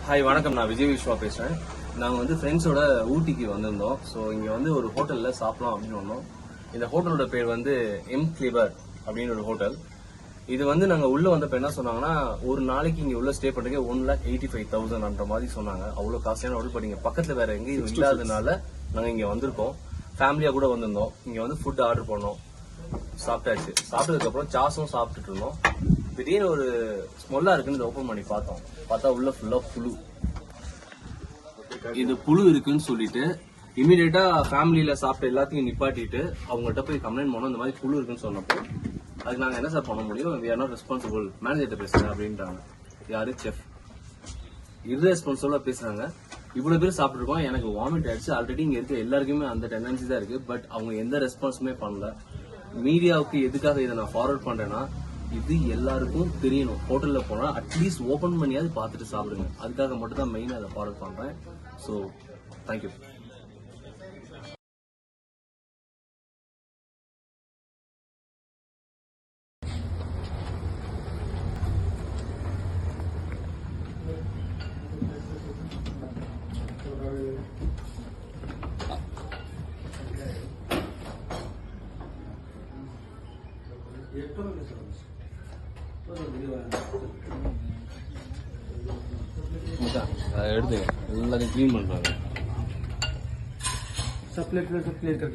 Hi வணக்கம், நான் விஜய் விஸ்வா பேசுறேன். நாங்கள் வந்து ஃப்ரெண்ட்ஸோட ஊட்டிக்கு வந்திருந்தோம். ஸோ இங்கே வந்து ஒரு ஹோட்டலில் சாப்பிடலாம் அப்படின்னு வந்தோம். இந்த ஹோட்டலோட பேர் வந்து எம் கிளிவர் அப்படின்னு ஒரு ஹோட்டல். இது வந்து நாங்கள் உள்ள வந்தப்ப என்ன சொன்னாங்கன்னா, ஒரு நாளைக்கு இங்கே உள்ள ஸ்டே பண்ணுறதுக்கு 1,85,000 அந்த மாதிரி சொன்னாங்க. அவ்வளோ காஸ்ட்லியான ஹோட்டல். பட் இங்கே பக்கத்தில் வேற எங்கேயும் இல்லாததுனால நாங்கள் இங்கே வந்திருக்கோம். ஃபேமிலியாக கூட வந்திருந்தோம். இங்கே வந்து ஃபுட் ஆர்டர் பண்ணோம், சாப்பிட்டாச்சு. சாப்பிட்டதுக்கப்புறம் சாஸும் சாப்பிட்டுட்டு இருந்தோம். திடீர்னு ஒரு ஸ்மெல்லா இருக்குன்னு ஓப்பன் பண்ணி பார்த்தா உள்ள ஃபுல்லா புழு. இது புழு இருக்குன்னு சொல்லிட்டு இமீடியட்டா ஃபேமிலியில சாப்பிட்ட எல்லாத்தையும் நிப்பாட்டிட்டு அவங்கள்ட்ட போய் கம்ப்ளைண்ட் பண்ணோம். இந்த மாதிரி புழு இருக்குன்னு சொன்னப்போ அதுக்கு நாங்க என்ன சார் பண்ண முடியும், we are not responsible, மேனேஜர்கிட்ட பேசுறேன் அப்படின்றாங்க. யாரு? செஃப். இர்ரெஸ்பான்சிபிளா பேசுறாங்க. இவ்வளவு பேர் சாப்பிட்டுருக்கோம். எனக்கு வாமிட் ஆயிடுச்சு. ஆல்ரெடி இங்க இருக்க எல்லாருக்குமே அந்த டெண்டன்சி தான் இருக்கு. பட் அவங்க எந்த ரெஸ்பான்ஸுமே பண்ணல. மீடியாவுக்கு எதுக்காக இதை நான் ஃபார்வர்ட் பண்றேன்னா, இது எல்லாருக்கும் தெரியணும். ஹோட்டல்ல போனா அட்லீஸ்ட் ஓபன் பண்ணியாவது பார்த்துட்டு சாப்பிடுங்க. அதுக்காக மட்டும் தான் மெயினா அதை ஃபார்வர்ட் பண்றேன். So thank you. எடுத்துங்க, எல்லாத்தையும் கிளீன் பண்றாங்க. सब प्लेट करके लेकर